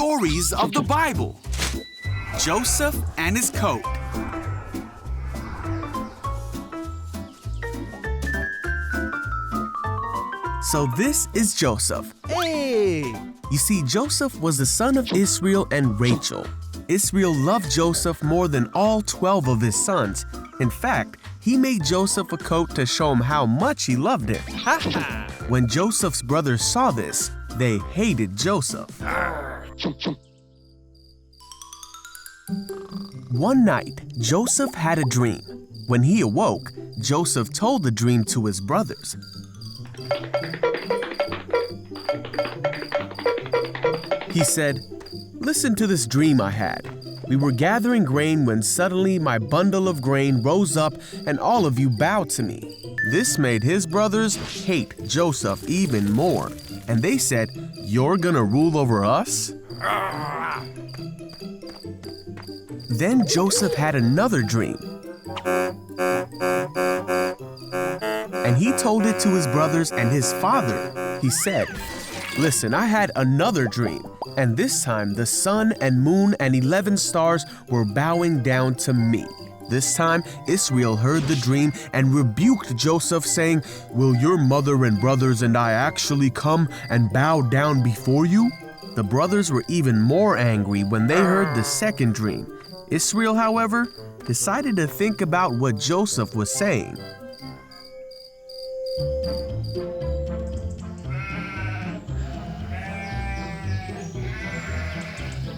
Stories of the Bible. Joseph and his coat. So this is Joseph. Hey! You see, Joseph was the son of Israel and Rachel. Israel loved Joseph more than all 12 of his sons. In fact, he made Joseph a coat to show him how much he loved him. When Joseph's brothers saw this, they hated Joseph. One night, Joseph had a dream. When he awoke, Joseph told the dream to his brothers. He said, "Listen to this dream I had. We were gathering grain when suddenly my bundle of grain rose up and all of you bowed to me." This made his brothers hate Joseph even more. And they said, "You're gonna rule over us?" Then Joseph had another dream. And he told it to his brothers and his father. He said, "Listen, I had another dream. And this time the sun and moon and 11 stars were bowing down to me." This time Israel heard the dream and rebuked Joseph, saying, "Will your mother and brothers and I actually come and bow down before you?" The brothers were even more angry when they heard the second dream. Israel, however, decided to think about what Joseph was saying.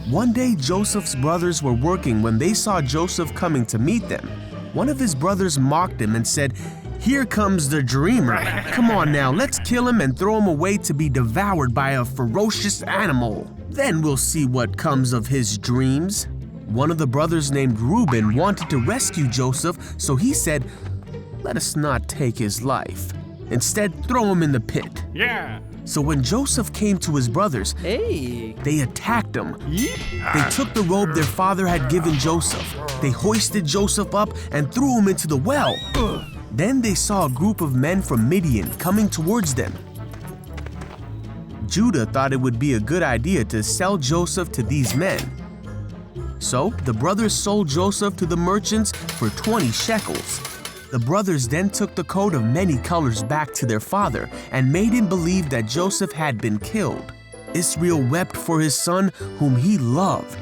One day, Joseph's brothers were working when they saw Joseph coming to meet them. One of his brothers mocked him and said, "Here comes the dreamer. Come on now, let's kill him and throw him away to be devoured by a ferocious animal. Then we'll see what comes of his dreams." One of the brothers named Reuben wanted to rescue Joseph, so he said, "Let us not take his life. Instead, throw him in the pit." Yeah! So when Joseph came to his brothers, Hey! they attacked him. They took the robe their father had given Joseph. They hoisted Joseph up and threw him into the well. Then they saw a group of men from Midian coming towards them. Judah thought it would be a good idea to sell Joseph to these men. So the brothers sold Joseph to the merchants for 20 shekels. The brothers then took the coat of many colors back to their father and made him believe that Joseph had been killed. Israel wept for his son whom he loved.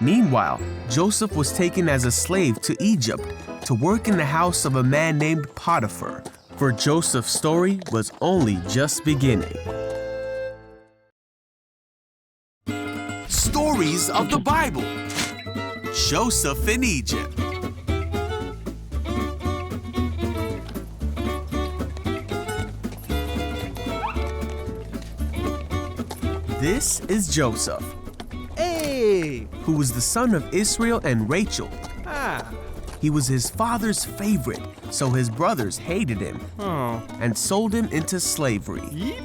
Meanwhile, Joseph was taken as a slave to Egypt to work in the house of a man named Potiphar, for Joseph's story was only just beginning. Stories of the Bible. Joseph in Egypt. This is Joseph. Hey! Who was the son of Israel and Rachel. He was his father's favorite, so his brothers hated him and sold him into slavery.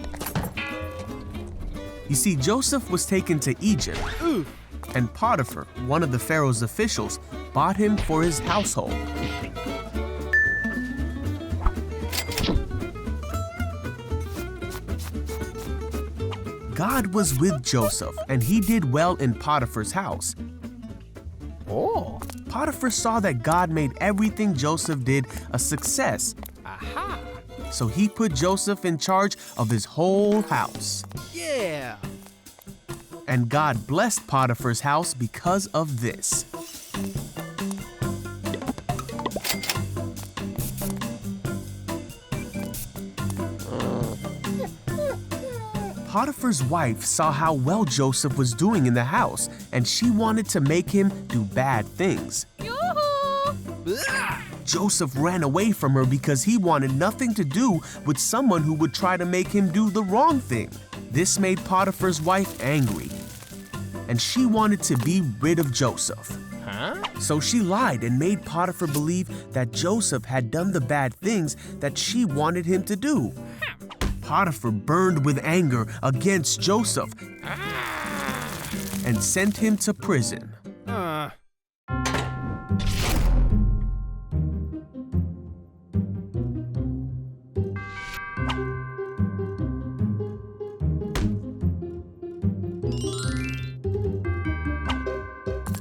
You see, Joseph was taken to Egypt, and Potiphar, one of the Pharaoh's officials, bought him for his household. God was with Joseph, and he did well in Potiphar's house. Potiphar saw that God made everything Joseph did a success. So he put Joseph in charge of his whole house. Yeah! And God blessed Potiphar's house because of this. Potiphar's wife saw how well Joseph was doing in the house, and she wanted to make him do bad things. Joseph ran away from her because he wanted nothing to do with someone who would try to make him do the wrong thing. This made Potiphar's wife angry, and she wanted to be rid of Joseph. So she lied and made Potiphar believe that Joseph had done the bad things that she wanted him to do. Potiphar burned with anger against Joseph and sent him to prison.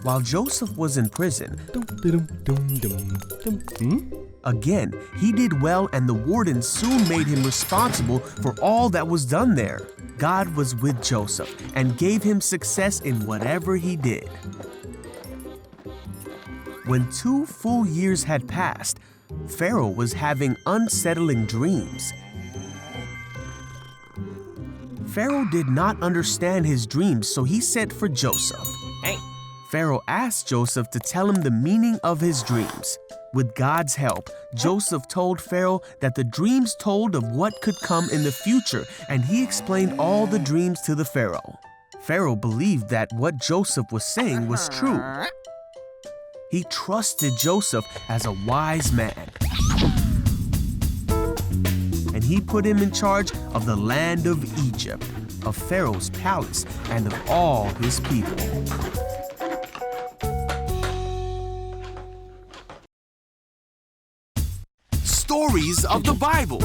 While Joseph was in prison, again, he did well, and the warden soon made him responsible for all that was done there. God was with Joseph and gave him success in whatever he did. When 2 full years had passed, Pharaoh was having unsettling dreams. Pharaoh did not understand his dreams, so he sent for Joseph. Pharaoh asked Joseph to tell him the meaning of his dreams. With God's help, Joseph told Pharaoh that the dreams told of what could come in the future, and he explained all the dreams to the Pharaoh. Pharaoh believed that what Joseph was saying was true. He trusted Joseph as a wise man, and he put him in charge of the land of Egypt, of Pharaoh's palace, and of all his people. Stories of the Bible.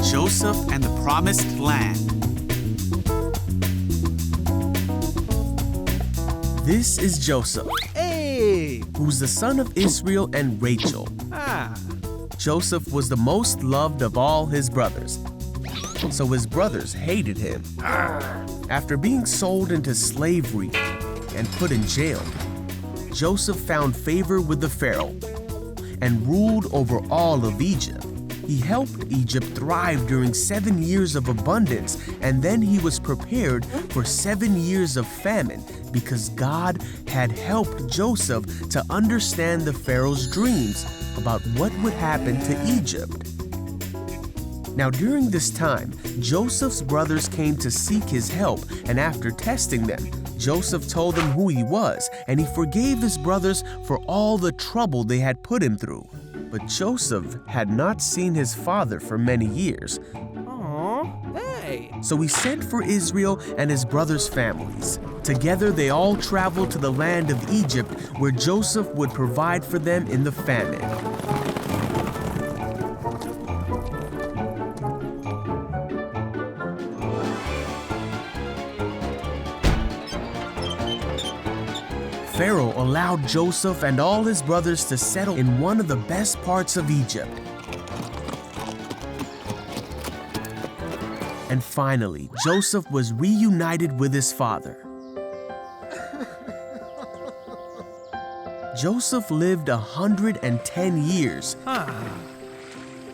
Joseph and the Promised Land. This is Joseph, Hey! who's the son of Israel and Rachel. Joseph was the most loved of all his brothers, so his brothers hated him. After being sold into slavery and put in jail, Joseph found favor with the Pharaoh and ruled over all of Egypt. He helped Egypt thrive during 7 years of abundance, and then he was prepared for 7 years of famine because God had helped Joseph to understand the Pharaoh's dreams about what would happen to Egypt. Now during this time, Joseph's brothers came to seek his help, and after testing them, Joseph told them who he was, and he forgave his brothers for all the trouble they had put him through. But Joseph had not seen his father for many years. Hey! So he sent for Israel and his brothers' families. Together they all traveled to the land of Egypt, where Joseph would provide for them in the famine. Pharaoh allowed Joseph and all his brothers to settle in one of the best parts of Egypt. And finally, Joseph was reunited with his father. Joseph lived 110 years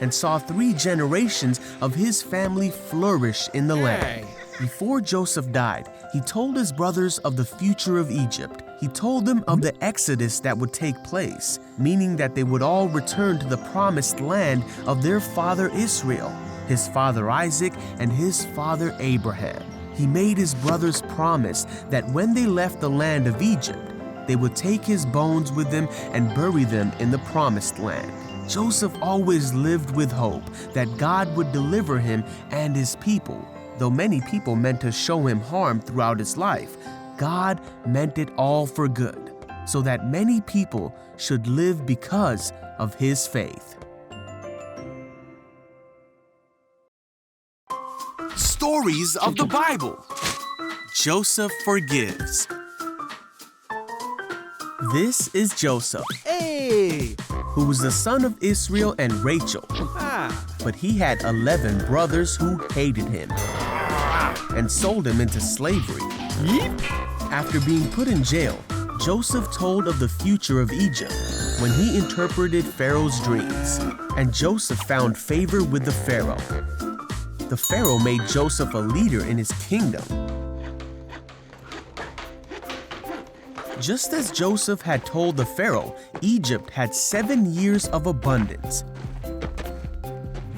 and saw 3 generations of his family flourish in the land. Before Joseph died, he told his brothers of the future of Egypt. He told them of the exodus that would take place, meaning that they would all return to the promised land of their father Israel, his father Isaac, and his father Abraham. He made his brothers promise that when they left the land of Egypt, they would take his bones with them and bury them in the promised land. Joseph always lived with hope that God would deliver him and his people. Though many people meant to show him harm throughout his life, God meant it all for good, so that many people should live because of his faith. Stories of the Bible. Joseph forgives. This is Joseph, Hey! who was the son of Israel and Rachel, but he had 11 brothers who hated him and sold him into slavery. After being put in jail, Joseph told of the future of Egypt when he interpreted Pharaoh's dreams, and Joseph found favor with the Pharaoh. The Pharaoh made Joseph a leader in his kingdom. Just as Joseph had told the Pharaoh, Egypt had 7 years of abundance.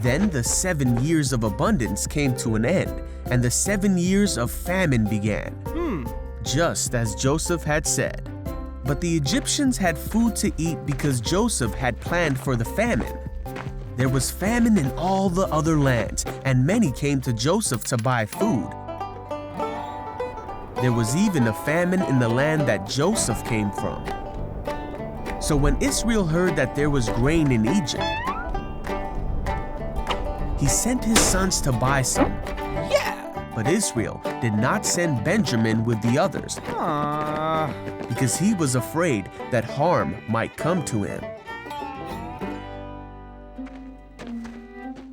Then the 7 years of abundance came to an end, and the 7 years of famine began, just as Joseph had said. But the Egyptians had food to eat because Joseph had planned for the famine. There was famine in all the other lands, and many came to Joseph to buy food. There was even a famine in the land that Joseph came from. So when Israel heard that there was grain in Egypt, he sent his sons to buy some. But Israel did not send Benjamin with the others because he was afraid that harm might come to him.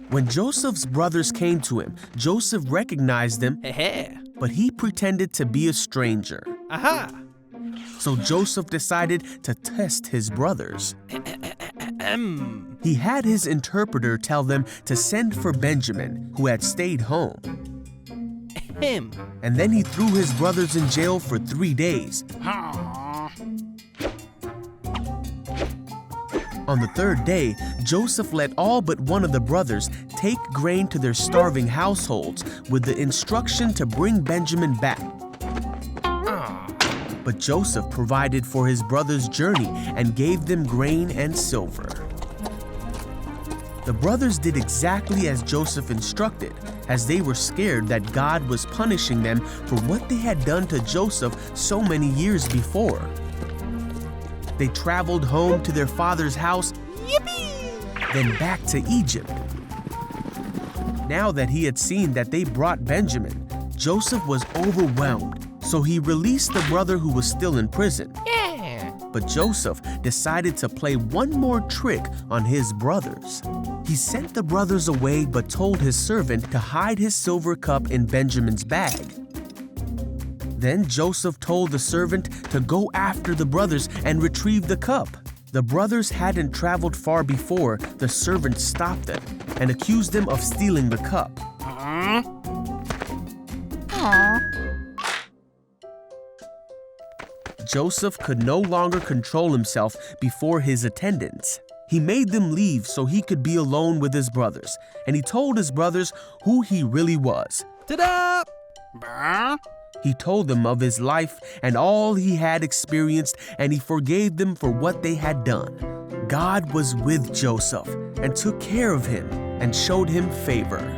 When Joseph's brothers came to him, Joseph recognized them, but he pretended to be a stranger. Aha! So Joseph decided to test his brothers. He had his interpreter tell them to send for Benjamin, who had stayed home. And then he threw his brothers in jail for 3 days. On the 3rd day, Joseph let all but one of the brothers take grain to their starving households with the instruction to bring Benjamin back. But Joseph provided for his brothers' journey and gave them grain and silver. The brothers did exactly as Joseph instructed, as they were scared that God was punishing them for what they had done to Joseph so many years before. They traveled home to their father's house, then back to Egypt. Now that he had seen that they brought Benjamin, Joseph was overwhelmed, so he released the brother who was still in prison. But Joseph decided to play one more trick on his brothers. He sent the brothers away but told his servant to hide his silver cup in Benjamin's bag. Then Joseph told the servant to go after the brothers and retrieve the cup. The brothers hadn't traveled far before the servant stopped them and accused them of stealing the cup. Joseph could no longer control himself before his attendants. He made them leave so he could be alone with his brothers, and he told his brothers who he really was. Ta-da! He told them of his life and all he had experienced, and he forgave them for what they had done. God was with Joseph and took care of him and showed him favor.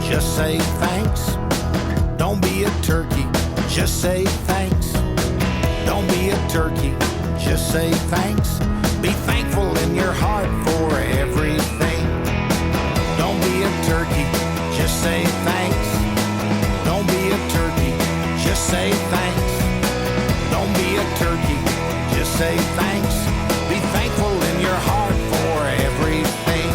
Just say thanks. Don't be a turkey. Just say thanks. Don't be a turkey. just say thanks. Be thankful in your heart for everything. Don't be a turkey, just say thanks. Don't be a turkey, just say thanks. Don't be a turkey, just say thanks. Be thankful in your heart for everything.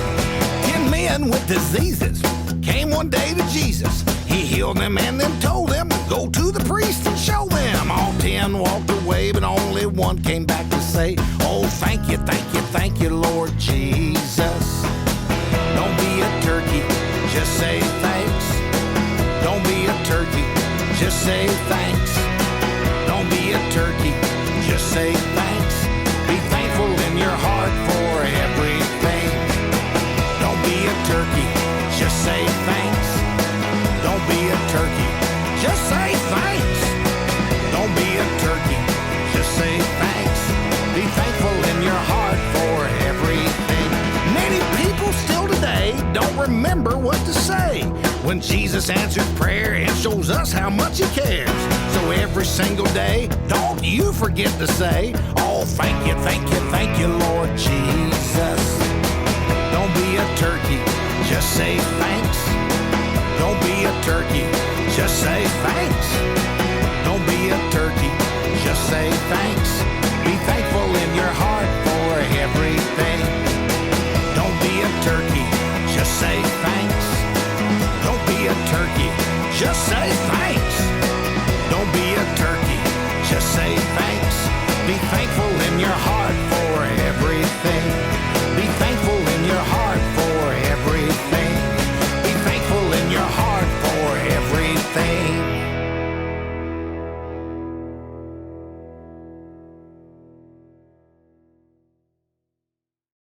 10 men with diseases came one day to Jesus. He healed them and then told them to go to the priest and show them. All 10 walked away, but only one came back to say, oh, thank you, thank you, thank you, Lord Jesus. Don't be a turkey, just say thanks. Don't be a turkey, just say thanks. Don't be a turkey, just say thanks. Be thankful in your heart for everything. Don't be a turkey, just say thanks. Don't be a turkey, just say thanks. Don't be a turkey, just say thanks. Be thankful in your heart for everything. Many people still today don't remember what to say when Jesus answers prayer and shows us how much he cares. So every single day, don't you forget to say, oh, thank you, thank you, thank you, Lord Jesus. Don't be a turkey, just say thanks. Don't be a turkey, just say thanks. Don't be a turkey, just say thanks. Be thankful in your heart for everything. Don't be a turkey, just say thanks. Don't be a turkey, just say thanks. Don't be a turkey, just say thanks. Be thankful in your heart